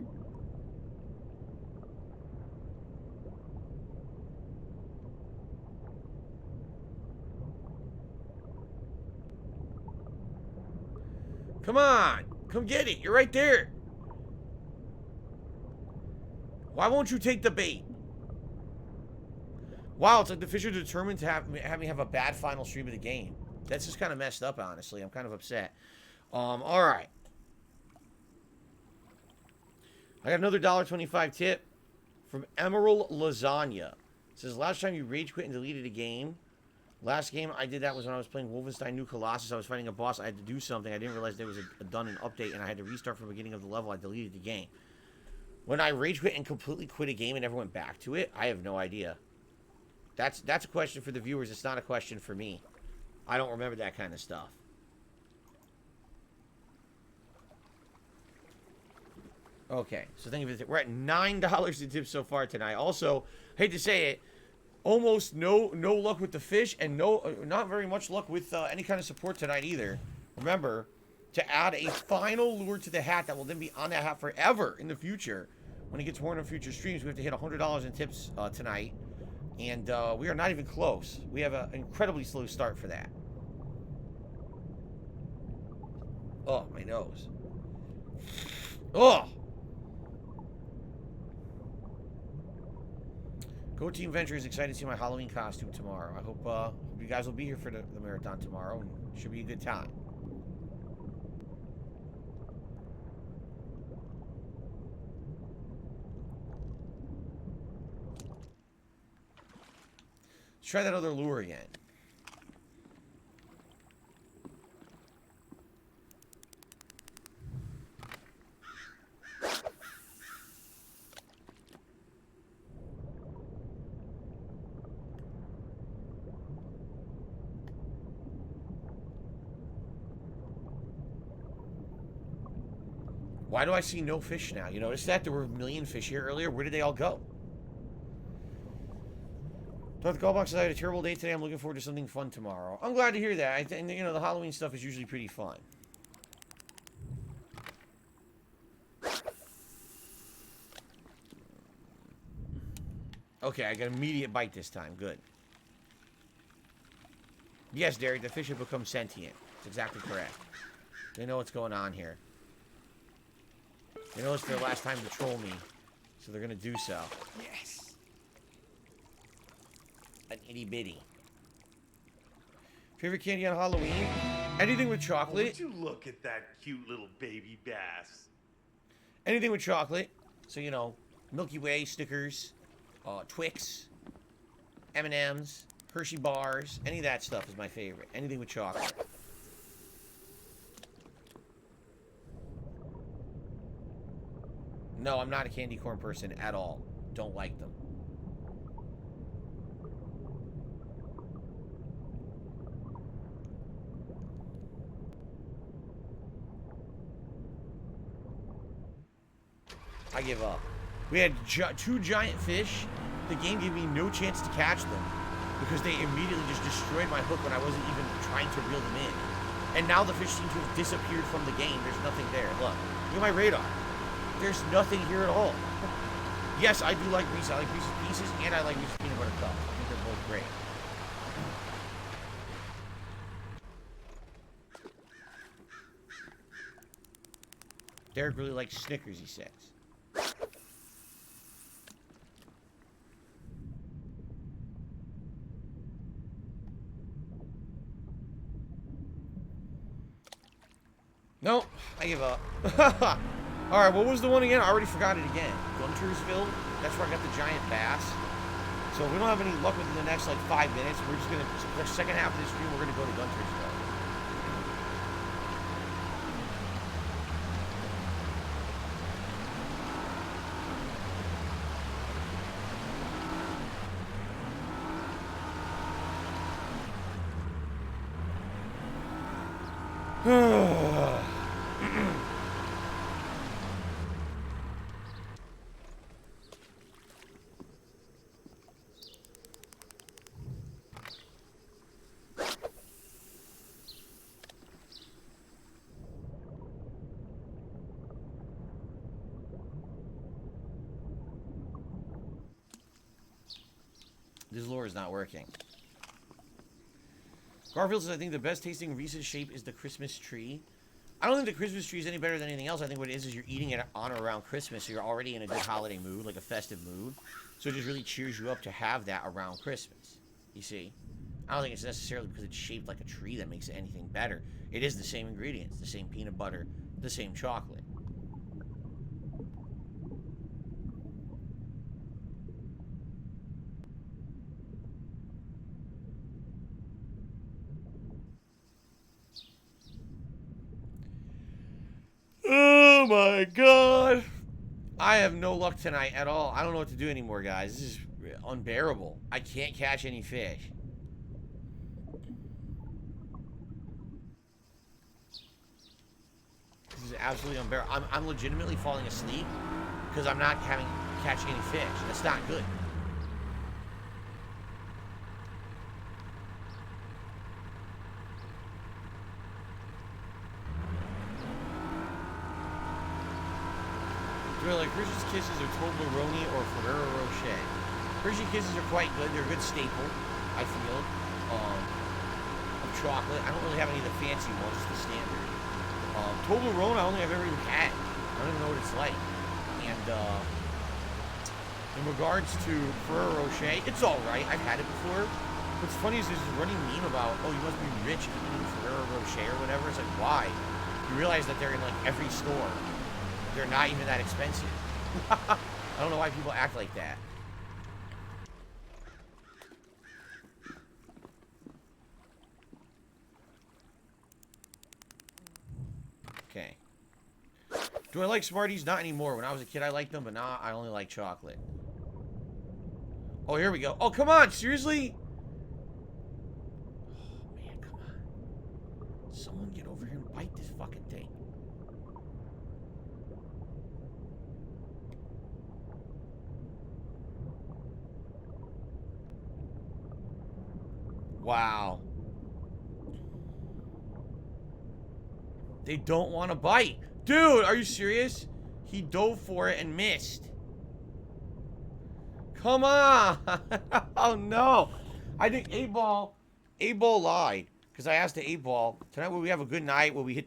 [SPEAKER 1] Come on. Come get it. You're right there. Why won't you take the bait? Wow, it's like the fish are determined to have me have a bad final stream of the game. That's just kind of messed up, honestly. I'm kind of upset. All right. I got another $1.25 tip from Emerald Lasagna. It says, last time you rage quit and deleted a game. Last game I did that was when I was playing Wolfenstein New Colossus. I was fighting a boss. I had to do something. I didn't realize there was done an update, and I had to restart from the beginning of the level. I deleted the game. When I rage quit and completely quit a game and never went back to it, I have no idea. That's a question for the viewers. It's not a question for me. I don't remember that kind of stuff. Okay, so thank you for we're at $9 in tips so far tonight. Also, hate to say it, almost no luck with the fish, and not very much luck with any kind of support tonight either. Remember to add a final lure to the hat that will then be on that hat forever in the future. When it gets worn on future streams, we have to hit $100 in tips tonight. And we are not even close. We have an incredibly slow start for that. Oh, my nose. Oh! Go Team Venture is excited to see my Halloween costume tomorrow. I hope you guys will be here for the marathon tomorrow. And it should be a good time. Let's try that other lure again. Why do I see no fish now? You notice that? There were a million fish here earlier. Where did they all go? Thought the call box said I had a terrible day today. I'm looking forward to something fun tomorrow. I'm glad to hear that. I think, you know, the Halloween stuff is usually pretty fun. Okay, I got an immediate bite this time. Good. Yes, Derek, the fish have become sentient. That's exactly correct. They know what's going on here. They know it's their last time to troll me, so they're gonna do so. Yes. An itty bitty. Favorite candy on Halloween? Anything with chocolate.
[SPEAKER 2] Would you look at that cute little baby bass?
[SPEAKER 1] Anything with chocolate. So, you know, Milky Way, Snickers, Twix, M&M's, Hershey bars. Any of that stuff is my favorite. Anything with chocolate. No, I'm not a candy corn person at all. Don't like them. I give up. We had two giant fish. The game gave me no chance to catch them because they immediately just destroyed my hook when I wasn't even trying to reel them in. And now the fish seem to have disappeared from the game. There's nothing there. Look at my radar. There's nothing here at all. Yes, I do like Reese. I like Reese's Pieces, and I like Reese's Peanut Butter Cups. I think they're both great. Derek really likes Snickers, he says. Nope, I give up. Alright, what was the one again? I already forgot it again. Guntersville? That's where I got the giant bass. So if we don't have any luck within the next, like, 5 minutes, we're just gonna, the second half of this stream, we're gonna go to Guntersville. This lure is not working. Garfield says, I think the best tasting Reese's shape is the Christmas tree. I don't think the Christmas tree is any better than anything else. I think what it is you're eating it on or around Christmas, so you're already in a good holiday mood, like a festive mood. So it just really cheers you up to have that around Christmas. You see? I don't think it's necessarily because it's shaped like a tree that makes it anything better. It is the same ingredients, the same peanut butter, the same chocolate. Oh my god. I have no luck tonight at all. I don't know what to do anymore, guys. This is unbearable. I can't catch any fish. This is absolutely unbearable. I'm legitimately falling asleep because I'm not catching any fish. That's not good. Do I like Hershey's Kisses or Toblerone or Ferrero Rocher? Hershey Kisses are quite good. They're a good staple, I feel, of chocolate. I don't really have any of the fancy ones, just the standard. Toblerone, I don't think I've ever even had. I don't even know what it's like. And in regards to Ferrero Rocher, it's all right. I've had it before. What's funny is there's a running meme about, oh, you must be rich if you eat Ferrero Rocher or whatever. It's like, why? You realize that they're in like every store. They're not even that expensive. I don't know why people act like that. Okay. Do I like Smarties? Not anymore. When I was a kid, I liked them, but now I only like chocolate. Oh, here we go. Oh, come on. Seriously? Oh, man, come on. Someone get over here and bite this fucking thing. Wow. They don't want to bite. Dude, are you serious? He dove for it and missed. Come on. Oh, no. I think 8-Ball lied. Because I asked the 8-Ball, tonight would we have a good night? Would we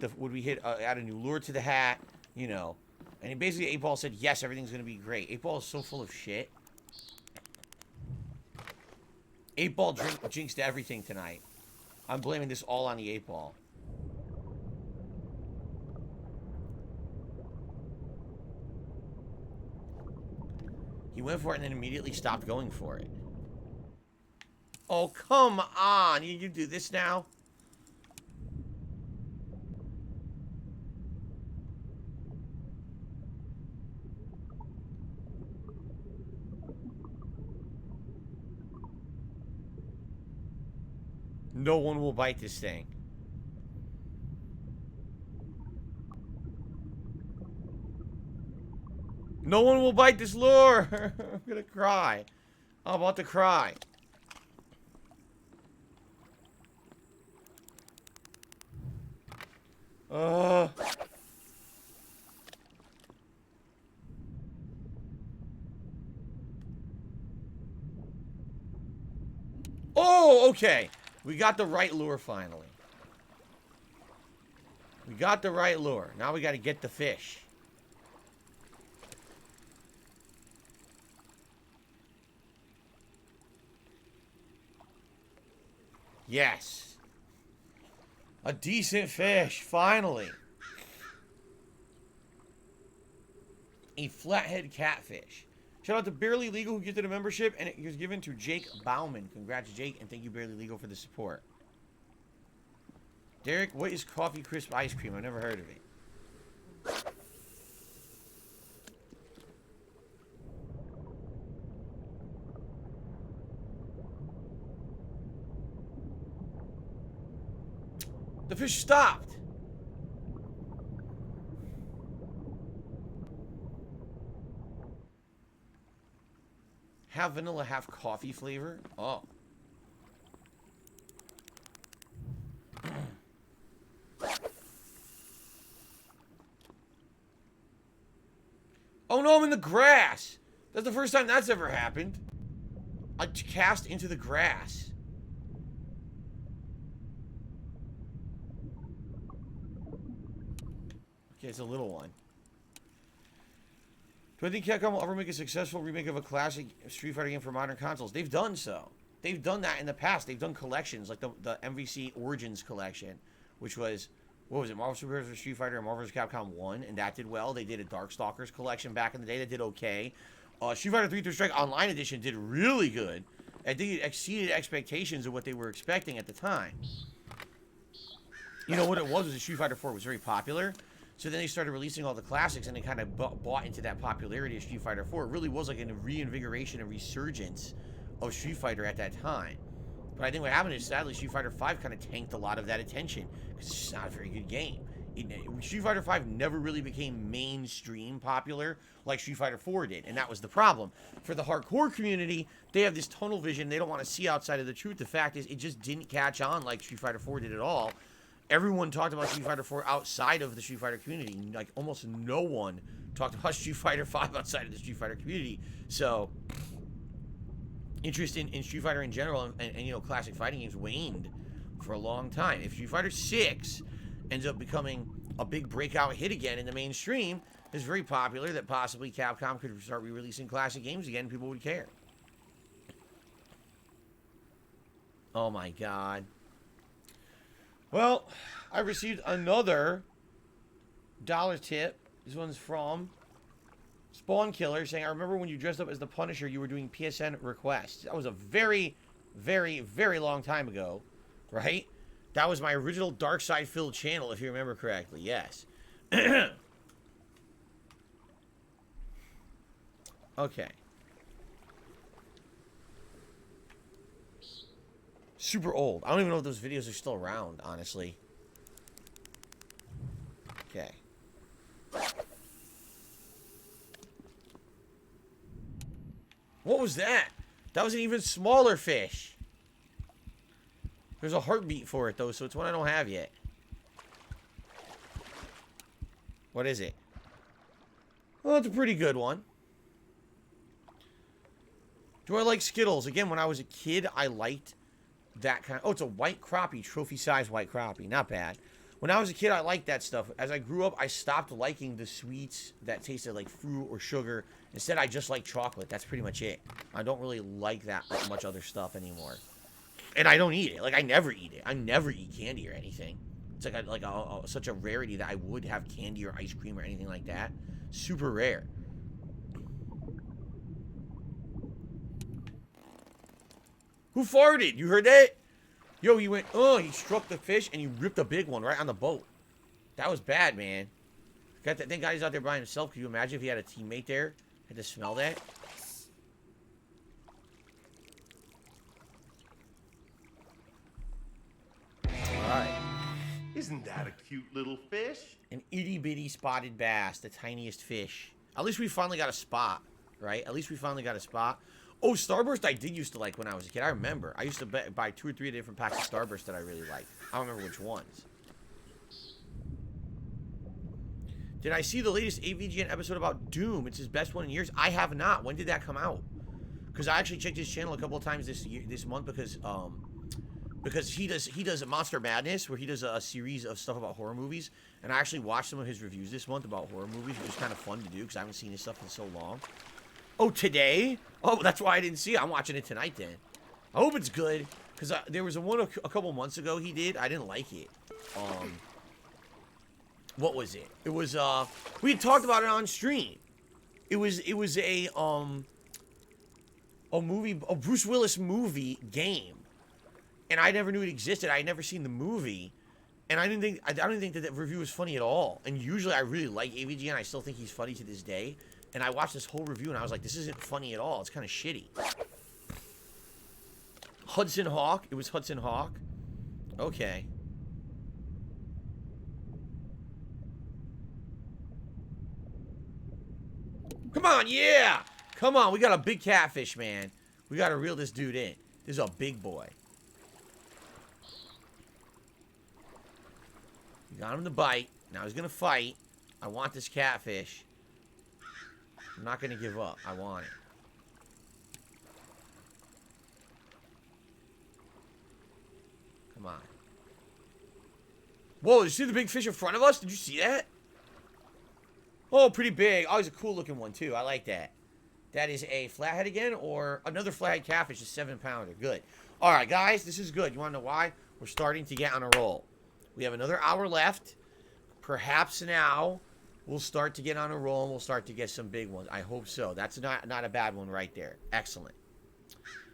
[SPEAKER 1] add a new lure to the hat? You know. And basically 8-Ball said, yes, everything's going to be great. 8-Ball is so full of shit. 8-Ball jinxed everything tonight. I'm blaming this all on the 8-Ball. He went for it and then immediately stopped going for it. Oh, come on. You do this now? No one will bite this thing. No one will bite this lure. I'm gonna cry. I'm about to cry. Oh, okay. We got the right lure finally. We got the right lure. Now we got to get the fish. Yes. A decent fish, finally. A flathead catfish. Shout out to Barely Legal who gifted a membership, and it was given to Jake Bauman. Congrats, Jake, and thank you, Barely Legal, for the support. Derek, what is Coffee Crisp ice cream? I've never heard of it. The fish stopped. Half vanilla, half coffee flavor. Oh. Oh no, I'm in the grass. That's the first time that's ever happened. I cast into the grass. Okay, it's a little one. Do I think Capcom will ever make a successful remake of a classic Street Fighter game for modern consoles? They've done so. They've done that in the past. They've done collections, like the MVC Origins collection, which was, what was it, Marvel Super Heroes for Street Fighter and Marvel vs. Capcom 1, and that did well. They did a Darkstalkers collection back in the day that did okay. Street Fighter 3 Third Strike Online Edition did really good. I think it exceeded expectations of what they were expecting at the time. You know what it was Street Fighter 4 was very popular. So then they started releasing all the classics, and they kind of bought into that popularity of Street Fighter 4. It really was like a reinvigoration and resurgence of Street Fighter at that time. But I think what happened is, sadly, Street Fighter 5 kind of tanked a lot of that attention, because it's just not a very good game. Street Fighter 5 never really became mainstream popular like Street Fighter 4 did, and that was the problem. For the hardcore community, they have this tunnel vision. They don't want to see outside of the truth. The fact is, it just didn't catch on like Street Fighter 4 did at all. Everyone talked about Street Fighter 4 outside of the Street Fighter community. Like, almost no one talked about Street Fighter 5 outside of the Street Fighter community. So, interest in Street Fighter in general and, you know, classic fighting games waned for a long time. If Street Fighter 6 ends up becoming a big breakout hit again in the mainstream, it's very popular that possibly Capcom could start re-releasing classic games again. People would care. Oh my god. Well, I received another dollar tip. This one's from Spawn Killer, saying, I remember when you dressed up as the Punisher, you were doing PSN requests. That was a very, very, very long time ago, right? That was my original Dark Side Filled channel, if you remember correctly. Yes. Okay. Super old. I don't even know if those videos are still around, honestly. Okay. What was that? That was an even smaller fish. There's a heartbeat for it, though, so it's one I don't have yet. What is it? Well, it's a pretty good one. Do I like Skittles? Again, when I was a kid, I liked that kind of... Oh, it's a white crappie, trophy-sized white crappie. Not bad. When I was a kid, I liked that stuff. As I grew up, I stopped liking the sweets that tasted like fruit or sugar. Instead, I just like chocolate. That's pretty much it. I don't really like that much other stuff anymore. And I don't eat it. Like, I never eat it. I never eat candy or anything. It's like such a rarity that I would have candy or ice cream or anything like that. Super rare. Who farted? You heard that? Yo, he went, oh, he struck the fish and he ripped a big one right on the boat. That was bad, man. Thank God he's out there by himself. Could you imagine if he had a teammate there? Had to smell that? Alright.
[SPEAKER 2] Isn't that a cute little fish?
[SPEAKER 1] An itty-bitty spotted bass, the tiniest fish. At least we finally got a spot, right? At least we finally got a spot. Oh, Starburst I did used to like when I was a kid. I remember. I used to buy 2 or 3 different packs of Starburst that I really liked. I don't remember which ones. Did I see the latest AVGN episode about Doom? It's his best one in years. I have not. When did that come out? Because I actually checked his channel a couple of times this month because he does Monster Madness, where he does a series of stuff about horror movies, and I actually watched some of his reviews this month about horror movies, which is kind of fun to do because I haven't seen his stuff in so long. Oh, today? Oh, that's why I didn't see it. I'm watching it tonight then. I hope it's good, because there was one a couple months ago he did. I didn't like it. What was it? It was we had talked about it on stream. It was a movie, a Bruce Willis movie game, and I never knew it existed. I had never seen the movie, and I don't think that review was funny at all. And usually I really like AVG, and I still think he's funny to this day. And I watched this whole review, and I was like, this isn't funny at all. It's kind of shitty. Hudson Hawk. It was Hudson Hawk. Okay. Come on, yeah! Come on, we got a big catfish, man. We got to reel this dude in. This is a big boy. We got him to bite. Now he's going to fight. I want this catfish. I'm not going to give up. I want it. Come on. Whoa, did you see the big fish in front of us? Did you see that? Oh, pretty big. Oh, he's a cool looking one, too. I like that. That is a flathead again, or another flathead catfish, a 7-pounder. Good. All right, guys, this is good. You want to know why? We're starting to get on a roll. We have another hour left. Perhaps now we'll start to get on a roll and we'll start to get some big ones. I hope so. That's not a bad one right there. Excellent.